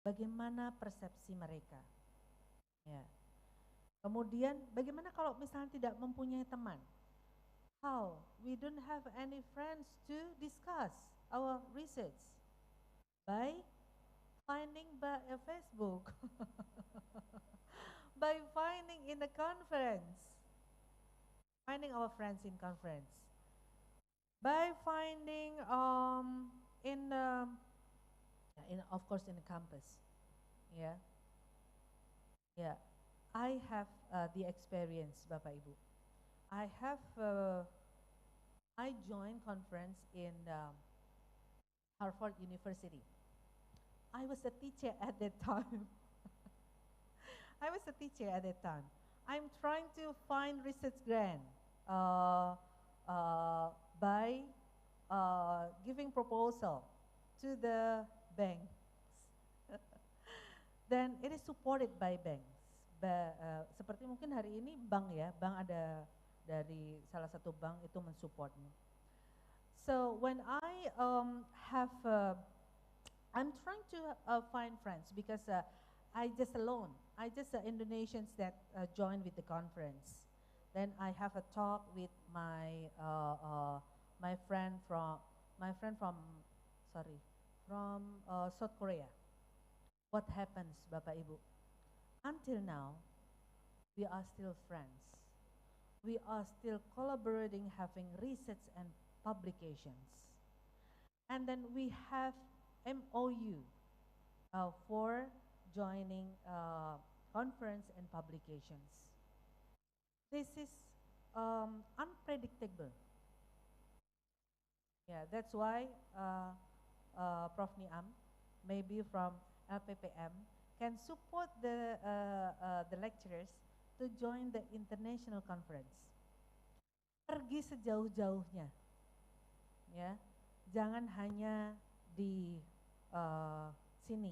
bagaimana persepsi mereka. Ya. Kemudian bagaimana kalau misalnya tidak mempunyai teman? How? We don't have any friends to discuss our research. By finding by a Facebook. By finding in a conference. Finding our friends in conference. By finding in of course in the campus. Yeah. Yeah. I have the experience, Bapak Ibu. I joined conference in Harvard University. I was a teacher at that time. I was a teacher at that time. I'm trying to find research grant uh, by giving proposal to the banks. Then it is supported by banks. Seperti mungkin hari ini bank ya, bank ada dari salah satu bank itu mensupportnya. So when I'm trying to find friends because I just alone. I just Indonesians that joined with the conference. Then I have a talk with my friend from South Korea. What happens, Bapak Ibu? Until now, we are still friends. We are still collaborating, having research and publications. And then we have MOU for joining conference and publications. This is unpredictable. Yeah, that's why Prof. Niam, maybe from LPPM, can support the lecturers to join the international conference. Pergi sejauh-jauhnya, ya, jangan hanya di sini,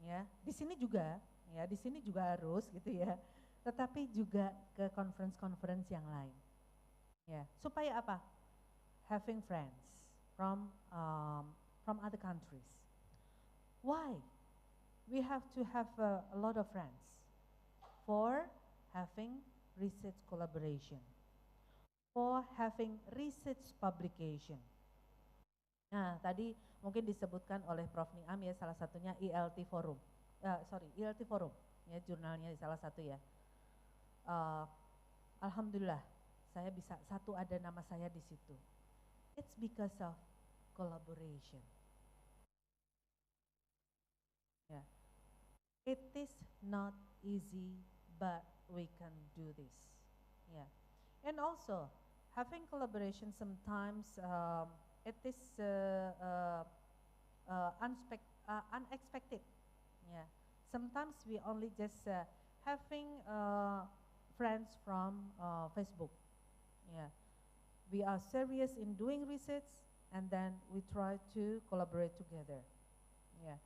ya, di sini juga, ya, di sini juga harus gitu ya, tetapi juga ke conference-conference yang lain, ya, supaya apa? Having friends from other countries. Why? We have to have a lot of friends for having research collaboration, for having research publication. Nah, tadi mungkin disebutkan oleh Prof. Niam ya, salah satunya ILT Forum. ILT Forum, ya, jurnalnya salah satu ya. Alhamdulillah, saya bisa ada nama saya di situ. It's because of collaboration. Yeah. It is not easy, but we can do this. Yeah. And also, having collaboration sometimes it is unexpected. Yeah. Sometimes we only just having friends from Facebook. Yeah. We are serious in doing research, and then we try to collaborate together. Yeah.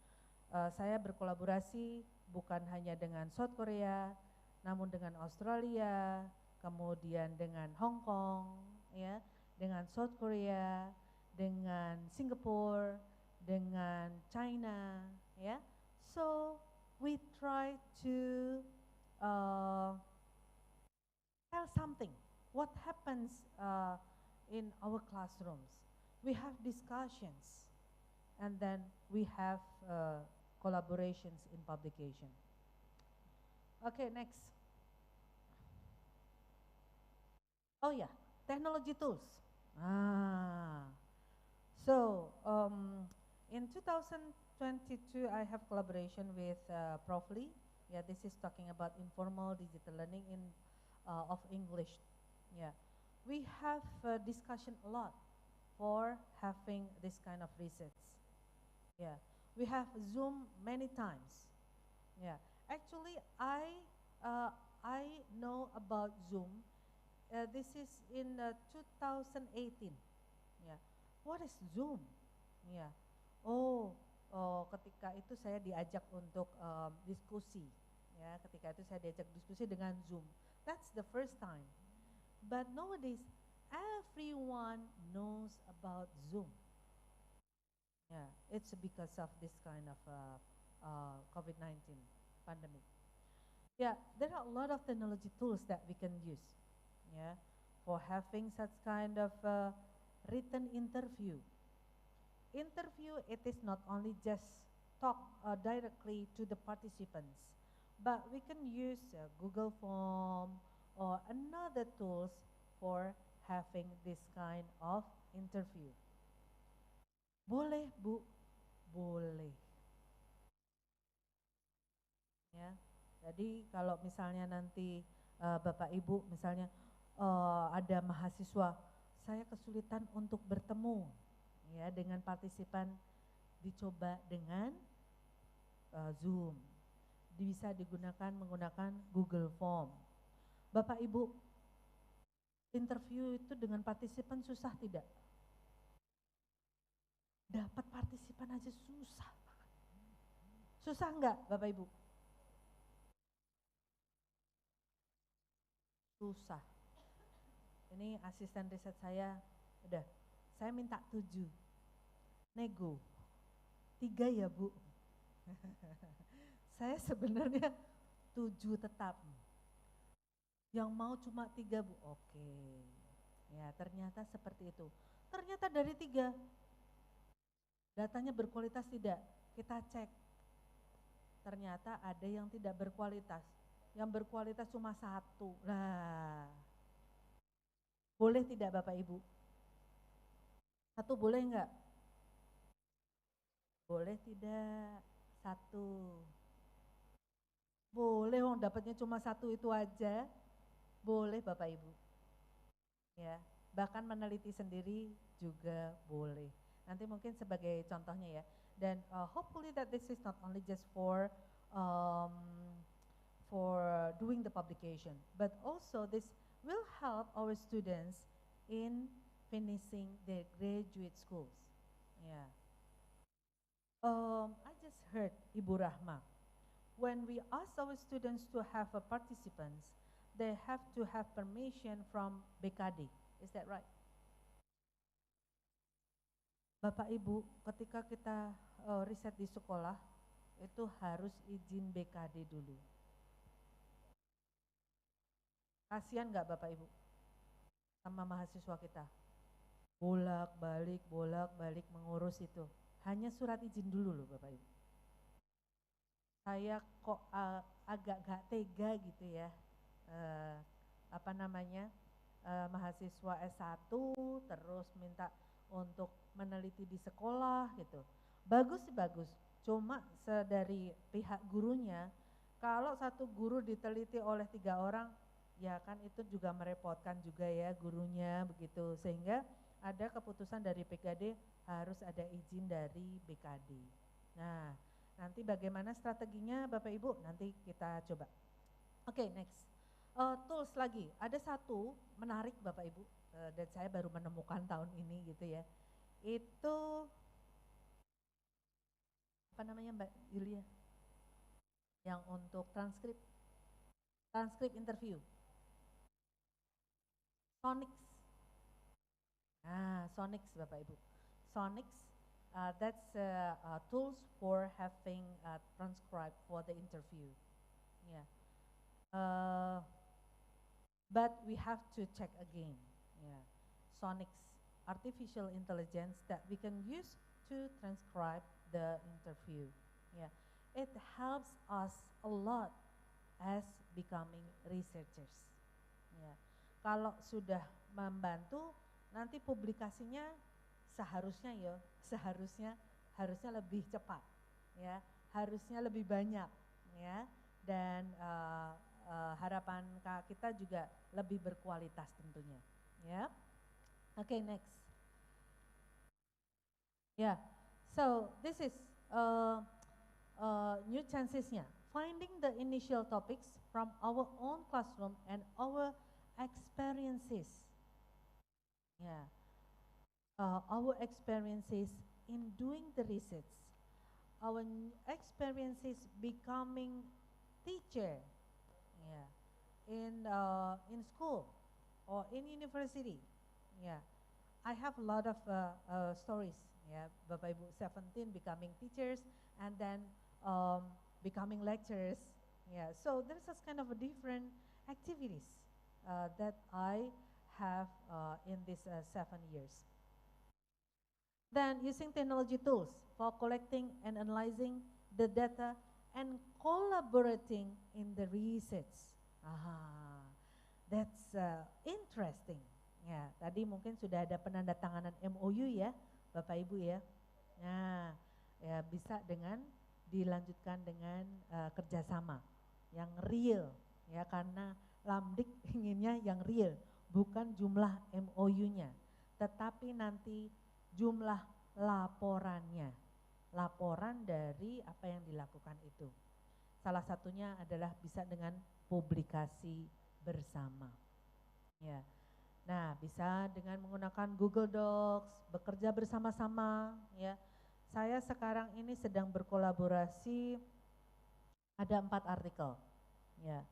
Saya berkolaborasi bukan hanya dengan South Korea, namun dengan Australia, kemudian dengan Hong Kong, ya, dengan South Korea, dengan Singapore, dengan China, ya. So we try to tell something. What happens in our classrooms? We have discussions, and then we have collaborations in publication. Okay, next. Oh yeah, technology tools. So in 2022, I have collaboration with Prof. Lee. Yeah, this is talking about informal digital learning of English. Yeah, we have discussion a lot for having this kind of research. Yeah, we have Zoom many times. Yeah, actually, I know about Zoom. This is in 2018. Yeah, what is Zoom? Yeah, ketika itu saya diajak untuk diskusi. Ya, ketika itu saya diajak diskusi dengan Zoom. That's the first time. But nowadays, everyone knows about Zoom. Yeah, it's because of this kind of COVID-19 pandemic. Yeah, there are a lot of technology tools that we can use, yeah, for having such kind of written interview. Interview, it is not only just talk directly to the participants, but we can use Google Form or another tools for having this kind of interview. Boleh Bu, boleh. Ya, jadi kalau misalnya nanti Bapak Ibu misalnya ada mahasiswa, saya kesulitan untuk bertemu ya dengan partisipan, dicoba dengan Zoom. Bisa digunakan menggunakan Google Form. Bapak Ibu, interview itu dengan partisipan susah tidak? Dapat partisipan aja susah. Susah enggak Bapak Ibu? Susah. Ini asisten riset saya, udah, saya minta 7. Nego. 3 ya Bu. Saya sebenarnya 7 tetap. Yang mau cuma 3 Bu, oke. Ya ternyata seperti itu. Ternyata dari 3, datanya berkualitas tidak? Kita cek. Ternyata ada yang tidak berkualitas. Yang berkualitas cuma 1. Nah, boleh tidak Bapak Ibu? 1 boleh enggak? Boleh tidak? 1. Boleh, dapatnya cuma 1 itu aja. Boleh Bapak Ibu. Ya, bahkan meneliti sendiri juga boleh. Nanti mungkin sebagai contohnya ya. Dan hopefully that this is not only just for doing the publication, but also this will help our students in finishing their graduate schools. Yeah. I just heard Ibu Rahma, when we ask our students to have a participants, they have to have permission from BKD. Is that right? Bapak Ibu, ketika kita riset di sekolah, itu harus izin BKD dulu. Kasihan nggak Bapak Ibu sama mahasiswa kita? Bolak-balik mengurus itu. Hanya surat izin dulu loh Bapak Ibu. Saya kok agak gak tega gitu ya. Mahasiswa S1 terus minta untuk meneliti di sekolah gitu. Bagus sih bagus, cuma dari pihak gurunya, kalau satu guru diteliti oleh 3 orang, ya kan itu juga merepotkan juga ya gurunya begitu. Sehingga ada keputusan dari PKD harus ada izin dari BKD. Nah, nanti bagaimana strateginya Bapak Ibu, nanti kita coba. Oke, next. Tools lagi, ada satu menarik Bapak Ibu, dan saya baru menemukan tahun ini gitu ya. Itu apa namanya Mbak Yulia? Yang untuk transkrip interview. Sonix. Nah, Sonix Bapak Ibu. Sonix, that's tools for having transcribe for the interview. Yeah. But we have to check again. Yeah. Sonix, artificial intelligence that we can use to transcribe the interview. Yeah. It helps us a lot as becoming researchers. Yeah. Kalau sudah membantu, nanti publikasinya harusnya lebih cepat, ya, harusnya lebih banyak, ya, dan harapan kita juga lebih berkualitas tentunya, ya. Okay, next. Yeah, so this is new chances-nya. Finding the initial topics from our own classroom and our experiences. Yeah, our experiences in doing the research, our experiences becoming teacher. Yeah, in school or in university. Yeah, I have a lot of stories. Yeah, Bapak Ibu, 17 becoming teachers, and then becoming lecturers. Yeah, so there's such kind of a different activities that I have in these 7 years. Then using technology tools for collecting and analyzing the data and collaborating in the research. That's interesting. Ya, tadi mungkin sudah ada penandatanganan MOU ya, Bapak Ibu ya. Nah, ya bisa dengan dilanjutkan dengan kerjasama yang real ya, karena Lamdik inginnya yang real, bukan jumlah MOU-nya, tetapi nanti jumlah laporannya, laporan dari apa yang dilakukan itu. Salah satunya adalah bisa dengan publikasi bersama. Ya. Nah, bisa dengan menggunakan Google Docs, bekerja bersama-sama ya. Saya sekarang ini sedang berkolaborasi, ada 4 artikel. Ya.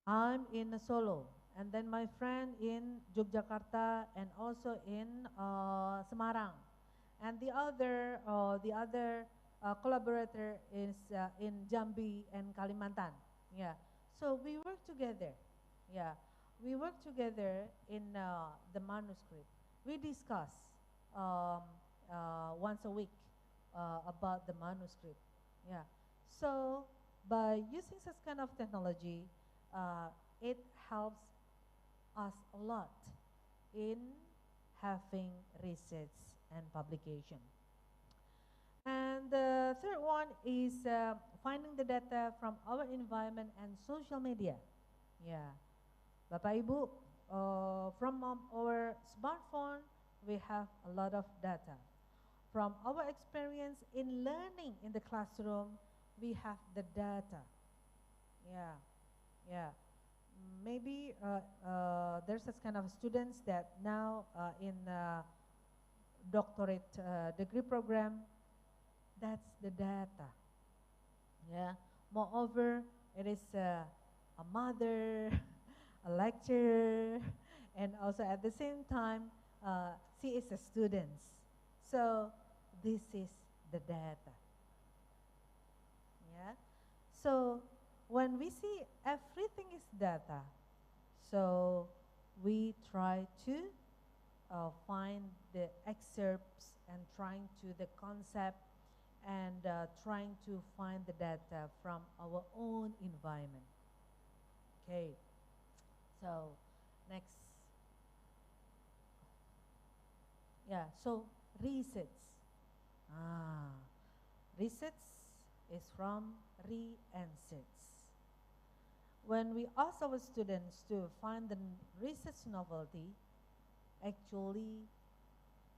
I'm in Solo, and then my friend in Yogyakarta and also in Semarang, and the other collaborator is in Jambi and Kalimantan. Yeah, so we work together. Yeah, we work together in the manuscript. We discuss once a week about the manuscript. Yeah, so by using such kind of technology, it helps us a lot in having research and publication. And the third one is finding the data from our environment and social media. Yeah, Bapak Ibu, from our smartphone, we have a lot of data. From our experience in learning in the classroom, we have the data. Yeah, yeah. Maybe there's this kind of students that now in doctorate degree program, that's the data. Yeah. Moreover, it is a mother, a lecturer, and also at the same time, she is a student. So this is the data. Yeah. So when we see everything is data, so we try to find the excerpts and trying to the concept and trying to find the data from our own environment. Okay, so next. Yeah, so research. Research is from re and search. When we ask our students to find the research novelty, actually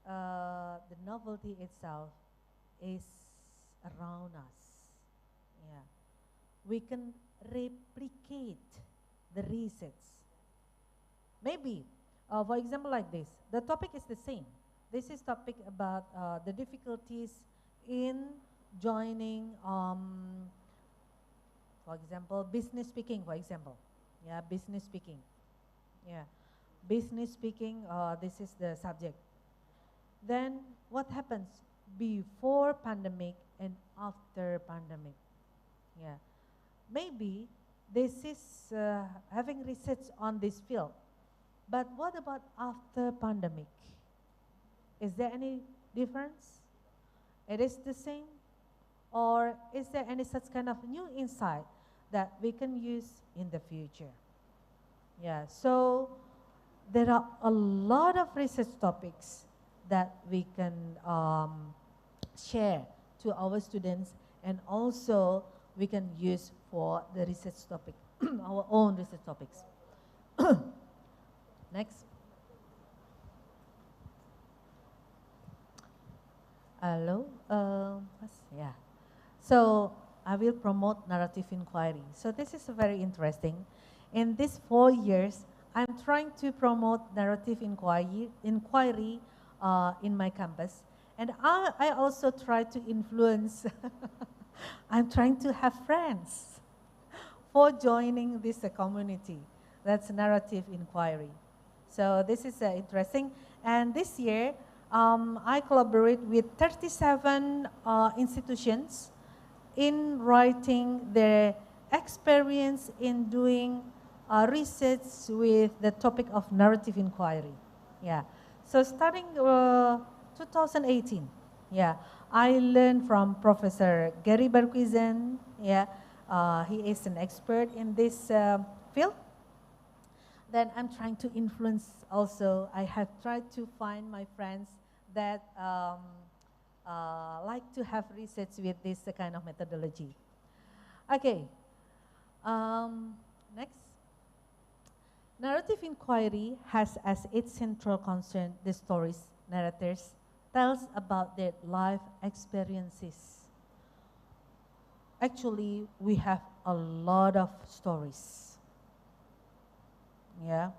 the novelty itself is around us. Yeah, we can replicate the research. Maybe, for example, like this, the topic is the same. This is topic about the difficulties in joining, for example, business speaking, for example. Yeah, business speaking. Yeah, business speaking, this is the subject. Then what happens before pandemic and after pandemic? Yeah, maybe this is having research on this field. But what about after pandemic? Is there any difference? It is the same? Or is there any such kind of new insight that we can use in the future? Yeah, so there are a lot of research topics that we can share to our students, and also we can use for the research topic, our own research topics. Next. Hello, yeah. So I will promote narrative inquiry. So this is very interesting. In these 4 years, I'm trying to promote narrative inquiry in my campus. And I also try to influence, I'm trying to have friends for joining this community. That's narrative inquiry. So this is interesting. And this year, I collaborate with 37 institutions in writing their experience in doing research with the topic of narrative inquiry. Yeah. So starting 2018, yeah, I learned from Professor Gary Berquizan. Yeah, he is an expert in this field. Then I'm trying to influence also. I have tried to find my friends that like to have research with this kind of methodology. Okay, next. Narrative inquiry has as its central concern the stories narrators tells about their life experiences. Actually, we have a lot of stories. Yeah.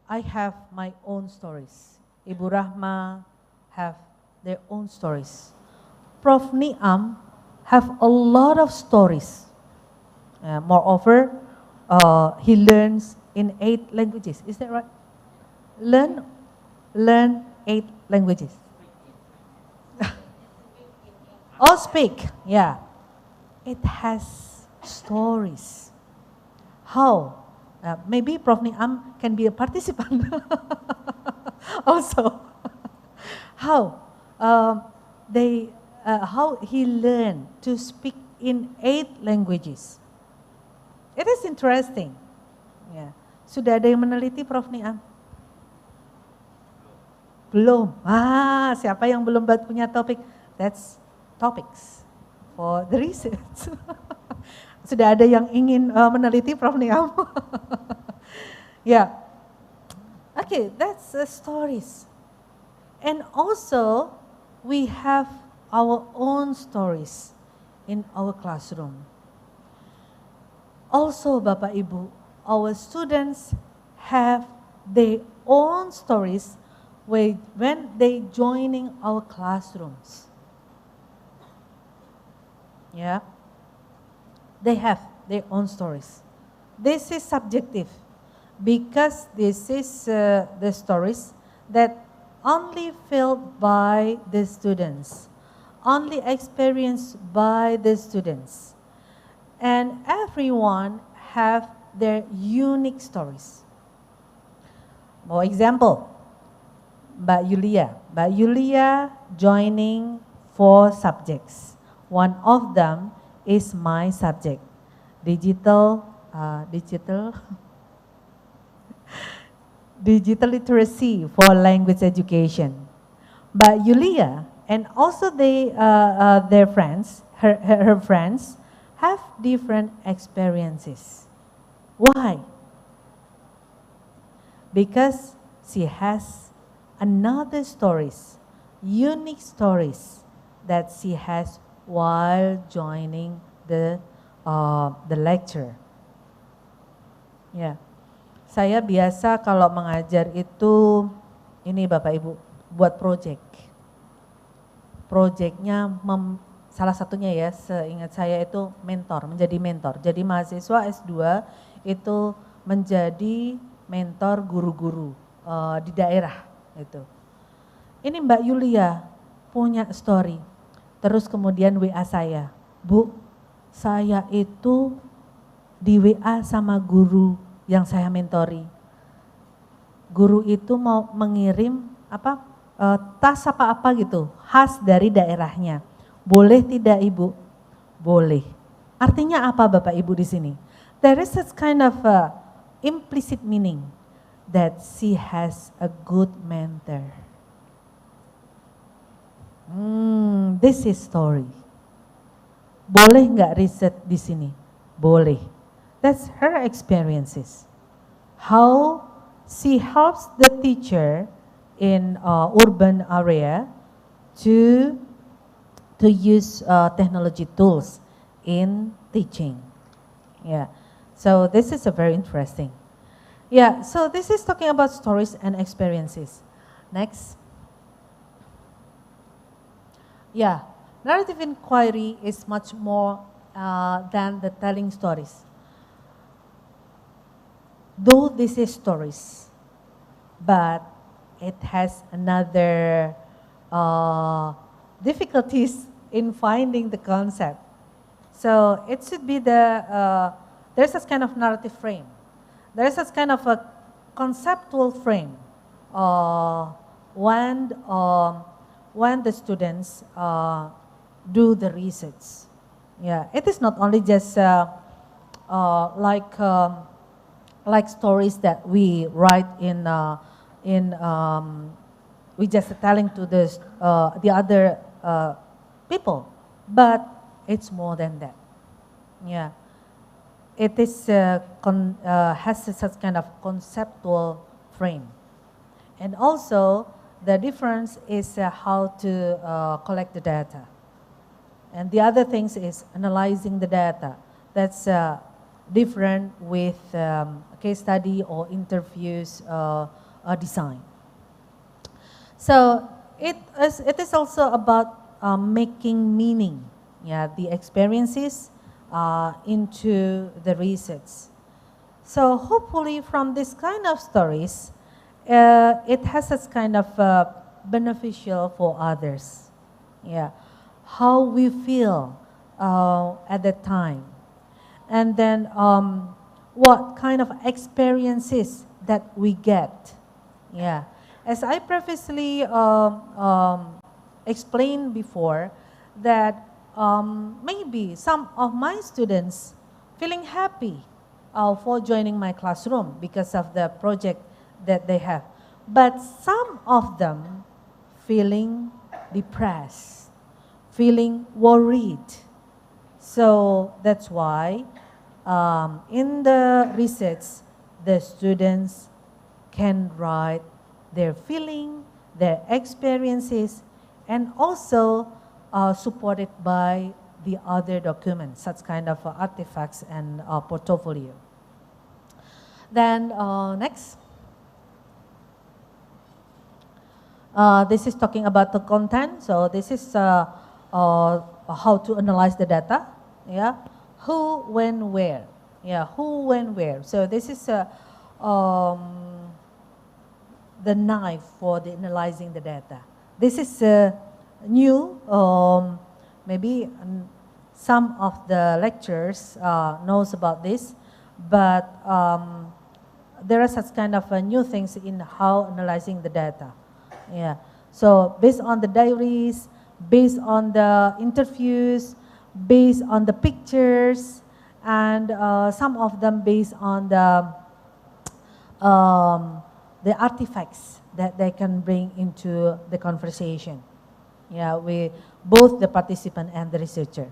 I have my own stories. Ibu Rahma have their own stories. Prof. Niam have a lot of stories. Moreover, he learns in 8 languages. Is that right? Learn 8 languages. Oh, speak. Yeah. It has stories. How? Maybe Prof. Niam can be a participant also. How? How he learned to speak in 8 languages. It is interesting. Yeah. Sudah ada yang meneliti Prof. Niam? Belum. Siapa yang belum punya topik? That's topics for the research. Sudah ada yang ingin meneliti Prof. Niam? Yeah. Okay, that's stories. And also, we have our own stories in our classroom. Also, Bapak Ibu, our students have their own stories when they joining our classrooms. Yeah, they have their own stories. This is subjective because this is the stories that only felt by the students, only experienced by the students. And everyone have their unique stories. For example, Mbak Yulia joining 4 subjects. One of them is my subject, digital literacy for language education. But Yulia and also their friends, her friends, have different experiences. Why? Because she has another stories, unique stories that she has while joining the lecture. Ya, saya biasa kalau mengajar itu ini Bapak Ibu buat project. Projectnya salah satunya ya, seingat saya itu menjadi mentor. Jadi mahasiswa S2 itu menjadi mentor guru-guru di daerah itu. Ini Mbak Yulia punya story. Terus kemudian WA saya, Bu, saya itu di WA sama guru yang saya mentori. Guru itu mau mengirim tas apa gitu, khas dari daerahnya. Boleh tidak Ibu? Boleh. Artinya apa Bapak Ibu di sini? There is such kind of implicit meaning that she has a good mentor. This is story. Boleh nggak riset di sini? Boleh. That's her experiences. How she helps the teacher in urban area to use technology tools in teaching. Yeah, so this is a very interesting. Yeah, so this is talking about stories and experiences. Next. Yeah, narrative inquiry is much more than the telling stories. Though this is stories, but it has another difficulties in finding the concept. So it should be there's this kind of narrative frame. There's this kind of a conceptual frame when, when the students do the research. Yeah, it is not only just like stories that we write we just telling to the other people, but it's more than that. Yeah, it is has such kind of conceptual frame, and also the difference is how to collect the data, and the other things is analyzing the data. That's different with case study or interviews design. So it is also about making meaning, yeah, the experiences into the research. So hopefully from this kind of stories, it has a kind of beneficial for others. Yeah, how we feel at that time, and then what kind of experiences that we get. Yeah, as I previously explained before, that maybe some of my students feeling happy for joining my classroom because of the project that they have. But some of them feeling depressed, feeling worried. So that's why in the research, the students can write their feeling, their experiences, and also supported by the other documents, such kind of artifacts and portfolio. Then next. This is talking about the content. So this is how to analyze the data. Yeah, who, when, where. Yeah, who, when, where. So this is the knife for the analyzing the data. This is new. Maybe some of the lecturers knows about this, but there are such kind of new things in how analyzing the data. Yeah. So based on the diaries, based on the interviews, based on the pictures, and some of them based on the artifacts that they can bring into the conversation. Yeah, with both the participant and the researcher.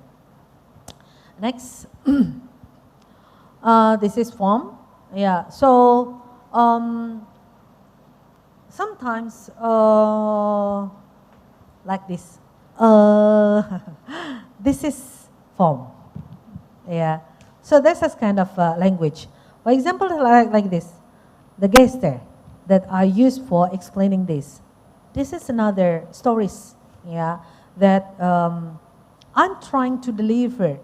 Next, this is form. Yeah, so sometimes like this. This is form. Yeah, so that's a kind of language. For example, like this, the gesture that are used for explaining this. This is another stories, yeah, that I'm trying to deliver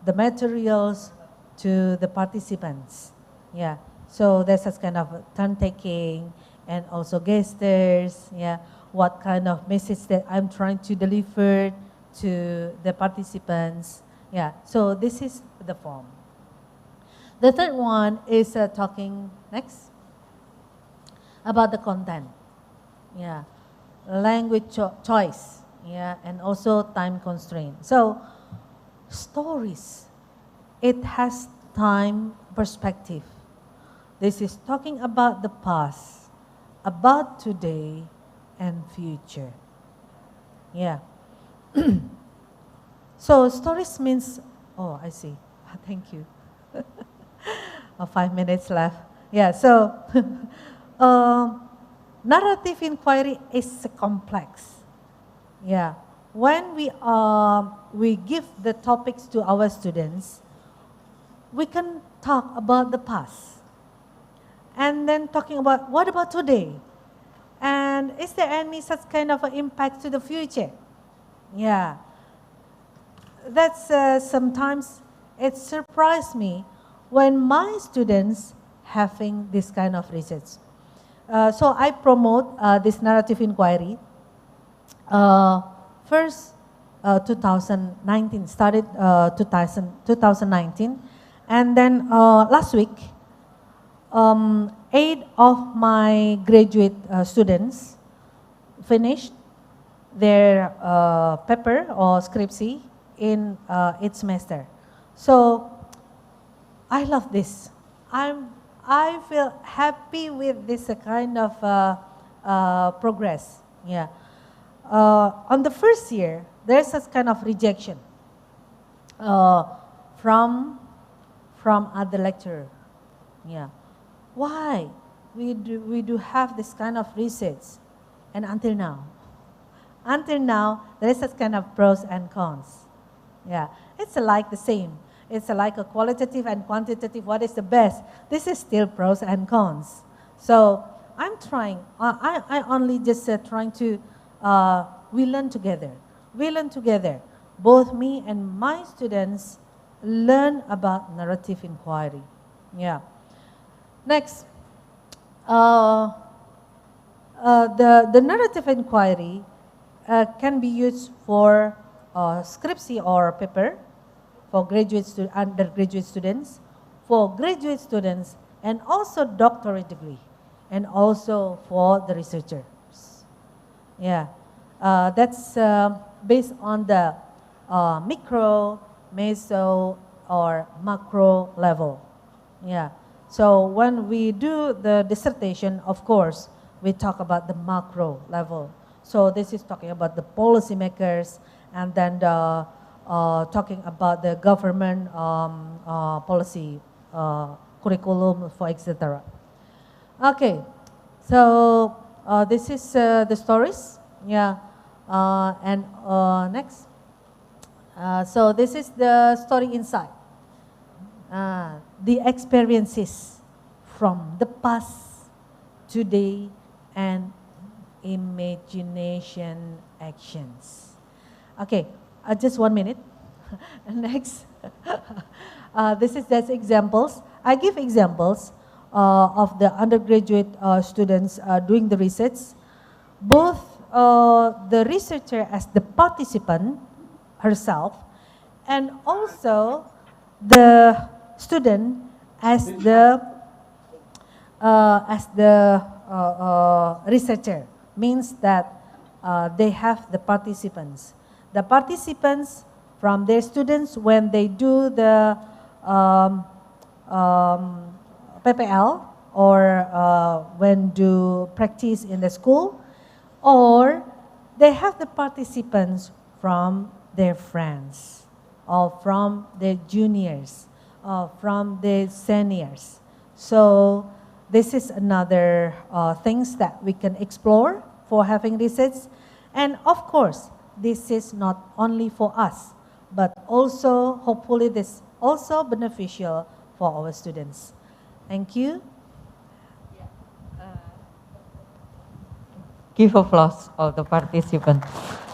the materials to the participants. Yeah, so there's a kind of turn taking and also gestures. Yeah, what kind of message that I'm trying to deliver to the participants. Yeah, so this is the form. The third one is talking next about the content. Yeah, language choice. Yeah, and also time constraint. So stories, it has time perspective. This is talking about the past, about today, and future. Yeah. So stories means, oh, I see. Thank you. 5 minutes left. Yeah, so narrative inquiry is complex. Yeah, when we give the topics to our students, we can talk about the past. And then talking about, what about today? And is there any such kind of an impact to the future? Yeah. That's sometimes it surprised me when my students having this kind of research. So I promote this narrative inquiry. First, 2019, started 2019. And then last week, 8 of my graduate students finished their paper or scriptsy in 8 semester. So I love this. I feel happy with this kind of progress. Yeah. On the first year, there's a kind of rejection from other lecturer. Yeah. Why we do have this kind of research, and until now there is this kind of pros and cons. Yeah, it's like the same. It's like a qualitative and quantitative. What is the best? This is still pros and cons. So I'm trying. I only just trying to. We learn together. We learn together. Both me and my students learn about narrative inquiry. Yeah. Next, the narrative inquiry can be used for scriptsy or paper, for undergraduate students, for graduate students, and also doctorate degree, and also for the researchers. Yeah, that's based on the micro, meso, or macro level. Yeah. So when we do the dissertation, of course, we talk about the macro level. So this is talking about the policymakers, and then talking about the government policy, curriculum, for etc. Okay, so this is the stories. Yeah, and next. So this is the story inside. The experiences from the past, today, and imagination actions. Okay, just 1 minute. Next, this is just examples. I give examples of the undergraduate students doing the research. Both the researcher as the participant herself, and also the student as the researcher. Means that they have the participants. The participants from their students when they do the PPL or when do practice in the school, or they have the participants from their friends, or from their juniors, or from their seniors. So this is another things that we can explore for having research. And of course, this is not only for us, but also hopefully this also beneficial for our students. Thank you. Give applause of the participants.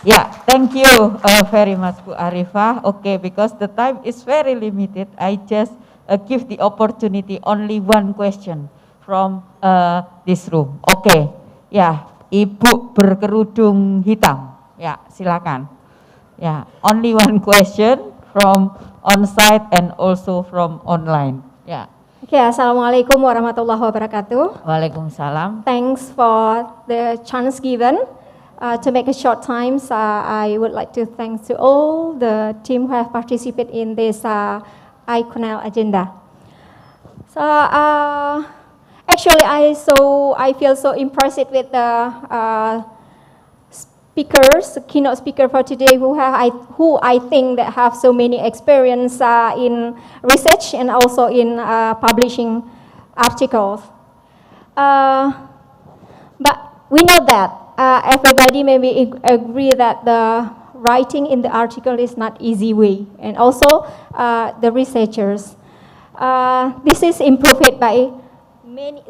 Yeah, thank you very much, Bu Arifah. Okay, because the time is very limited, I just give the opportunity only one question from this room. Okay, ya, Ibu berkerudung hitam. Ya, silakan. Ya, only one question from on-site and also from online. Ya. Okay, Assalamualaikum warahmatullahi wabarakatuh. Waalaikumsalam. Thanks for the chance given to make a short time. I would like to thank to all the team who have participated in this Iconelt agenda. So actually, I feel so impressed with the speakers, keynote speaker for today, who I think that have so many experience in research and also in publishing articles. But we know that everybody maybe agree that the writing in the article is not easy way, and also the researchers. This is improved by many,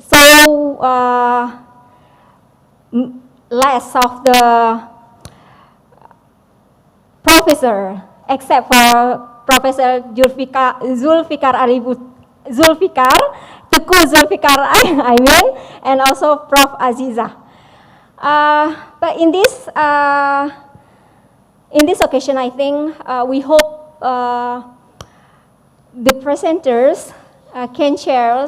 less of the professor, except for Professor Zulfikar, I mean, and also Prof. Aziza. But in this in this occasion, I think we hope the presenters can share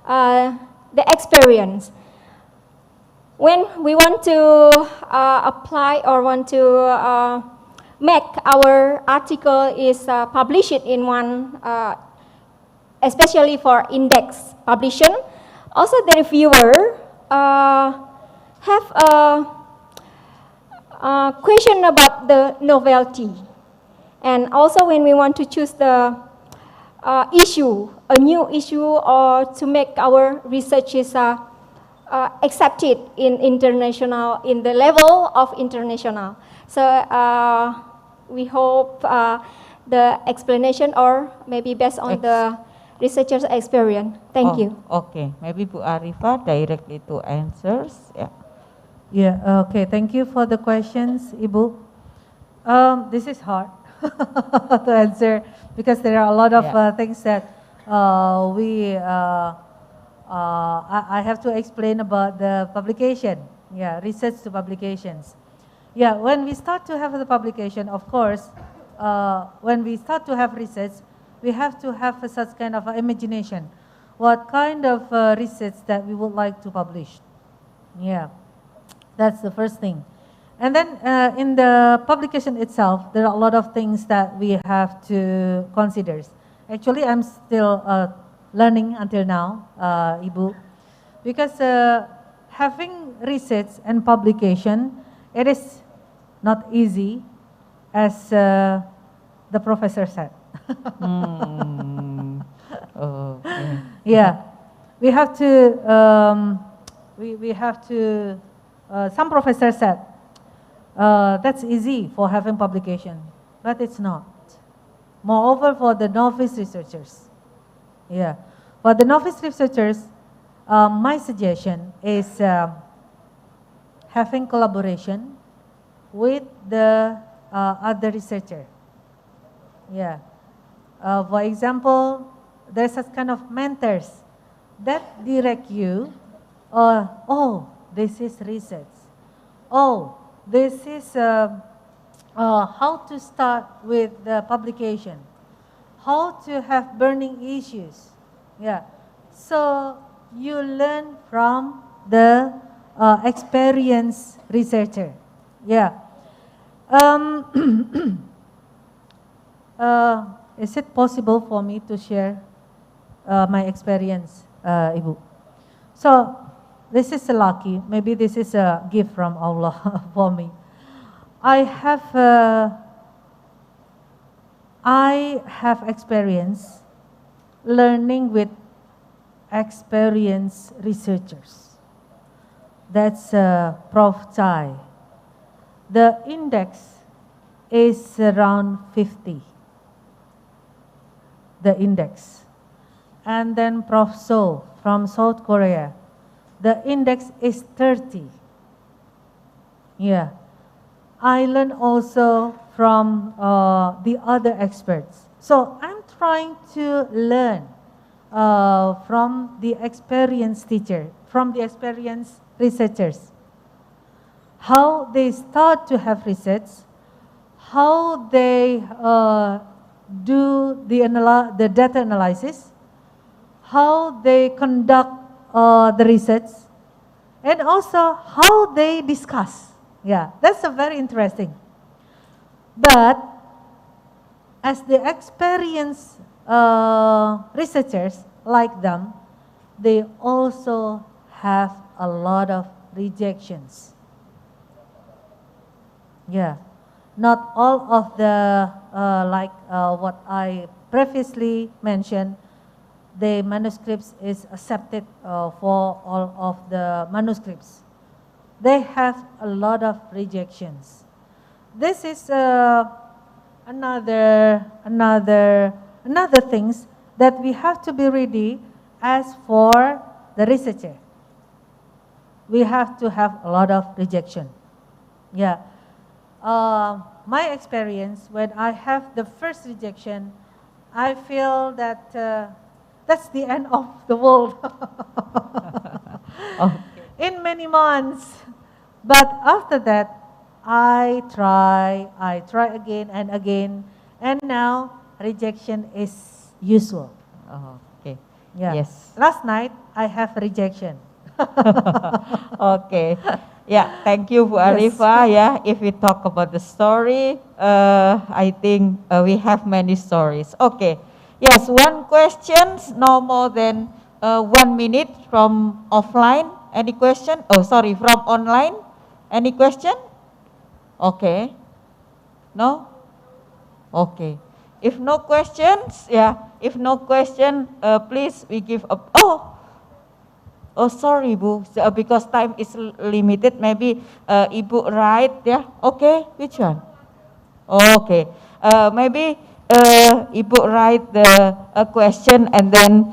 the experience. When we want to apply or want to make our article is published in one, especially for index publication, also the reviewer have a question about the novelty. And also when we want to choose the issue, a new issue, or to make our research is accepted in international, in the level of international. So we hope the explanation or maybe based on the researcher's experience. Thank you. Okay, maybe Bu Arifah directly to answers. Yeah. Yeah, okay, thank you for the questions, Ibu. This is hard to answer because there are a lot of things that I have to explain about the publication, research to publications. Yeah, when we start to have the publication, of course, when we start to have research, we have to have such kind of imagination. What kind of research that we would like to publish? Yeah, that's the first thing. And then in the publication itself, there are a lot of things that we have to consider. Actually, I'm still learning until now, Ibu, because having research and publication, it is not easy, as the professor said. Okay. Yeah, we have to. We have to. Some professors said that's easy for having publication, but it's not. Moreover, for the novice researchers. Yeah, for the novice researchers, my suggestion is having collaboration with the other researcher. Yeah, for example, there's a kind of mentors that direct you. Oh, this is research. Oh, this is how to start with the publication. How to have burning issues. Yeah. So you learn from the experienced researcher. Yeah. Is it possible for me to share my experience, Ibu? So this is lucky. Maybe this is a gift from Allah for me. I have experience learning with experienced researchers. That's Prof. Chai. The index is around 50. The index. And then Prof. So from South Korea. The index is 30. Yeah. I learned also from the other experts. So I'm trying to learn from the experienced teacher, from the experienced researchers. How they start to have research, how they do the data analysis, how they conduct the research, and also how they discuss. Yeah, that's a very interesting. But as the experienced researchers like them, they also have a lot of rejections. Yeah, not all of the what I previously mentioned, the manuscripts is accepted for all of the manuscripts. They have a lot of rejections. This is another things that we have to be ready as for the researcher. We have to have a lot of rejection. Yeah. My experience, when I have the first rejection, I feel that that's the end of the world. Okay. In many months. But after that, I try again and again, and now rejection is usual. Oh, okay. Yeah. Yes. Last night I have rejection. Okay. Yeah, thank you, Bu Yes. Arifah. Yeah, if we talk about the story, I think we have many stories. Okay. Yes, one question, no more than 1 minute from offline. Any question? Oh, sorry, from online. Any question? Okay. No? Okay. If no questions, yeah. If no question, please we give up. Oh, sorry, Bu, because time is limited. Maybe Ibu write, yeah. Okay, which one? Okay, maybe Ibu write the question and then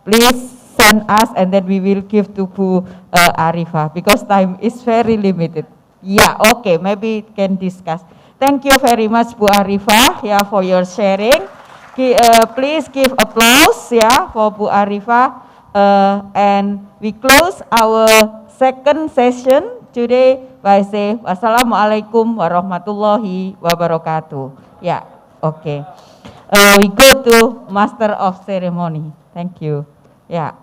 please send us, and then we will give to Bu Arifah because time is very limited. Yeah, okay, maybe can discuss. Thank you very much, Bu Arifah, yeah, for your sharing. Please give applause, yeah, for Bu Arifah. And we close our second session today by say wassalamualaikum warahmatullahi wabarakatuh. Yeah, okay. We go to Master of Ceremony. Thank you. Yeah.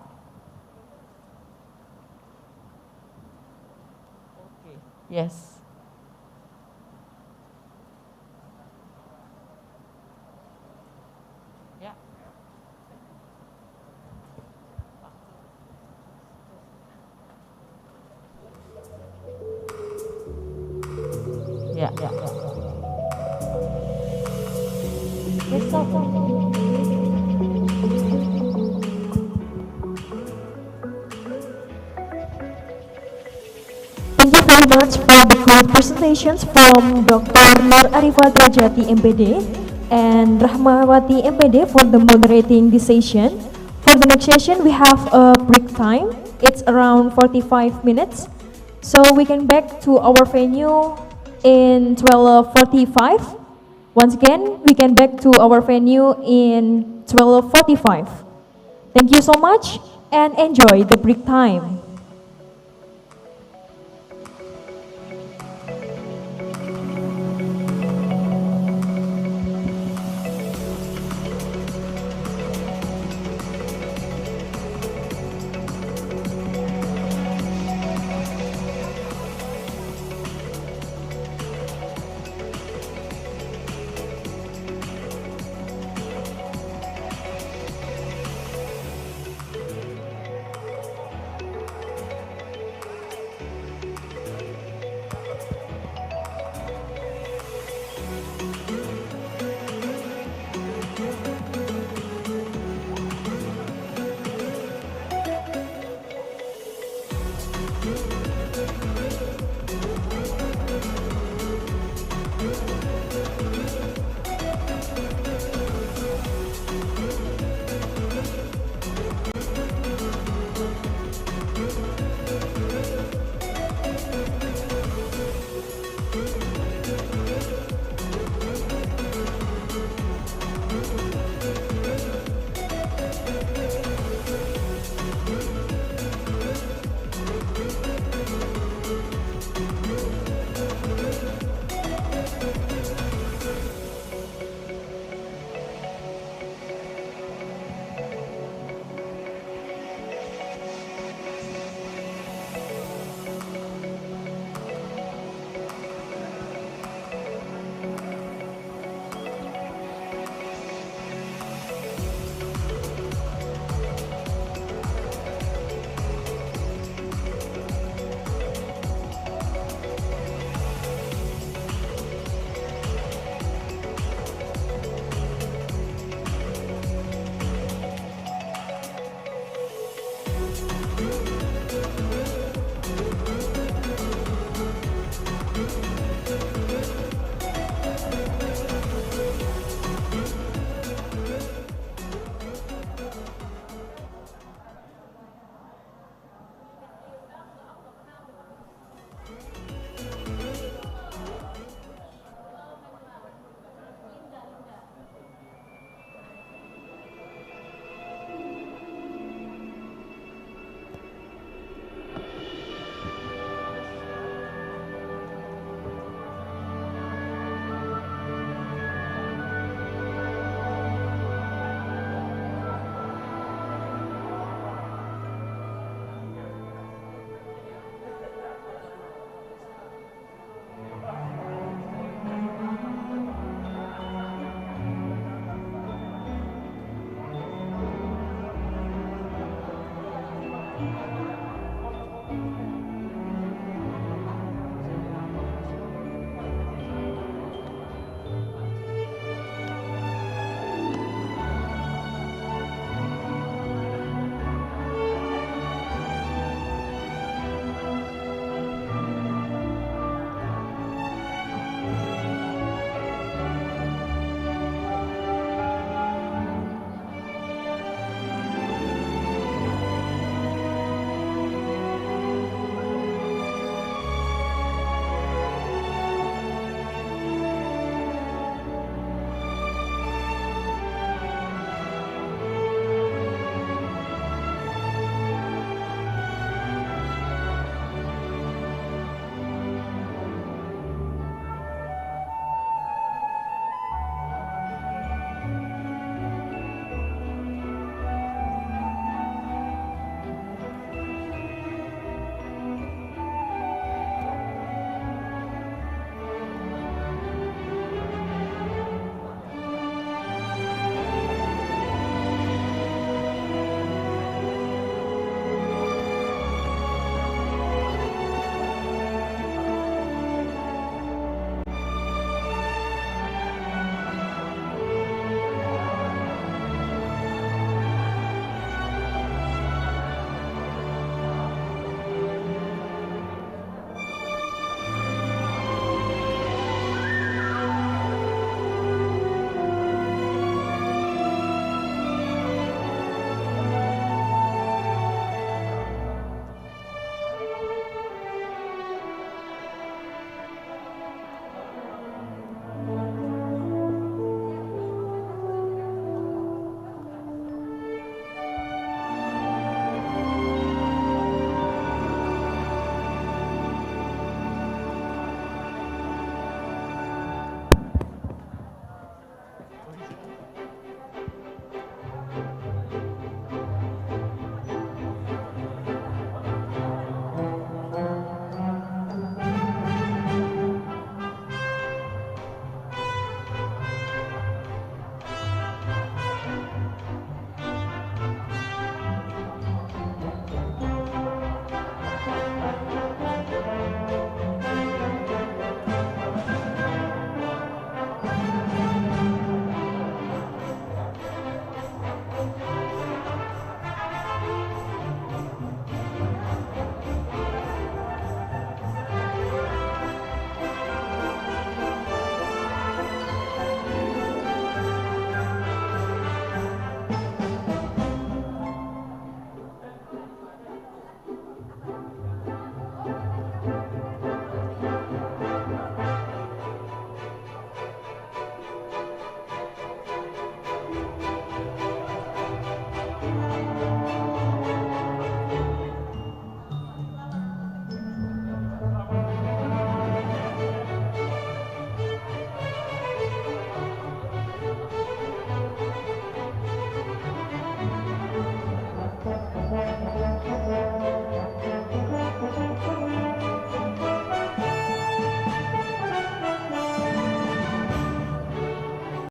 Okay. Yes. Yeah. Yeah. Yeah. Yes, Thank you very much for the great presentations from Dr. Nur Arifah Drajati MPD and Rahmawati MPD for the moderating this session. For the next session, we have a break time. It's around 45 minutes. So we can back to our venue in 12:45. Once again, we can back to our venue in 12:45. Thank you so much and enjoy the break time.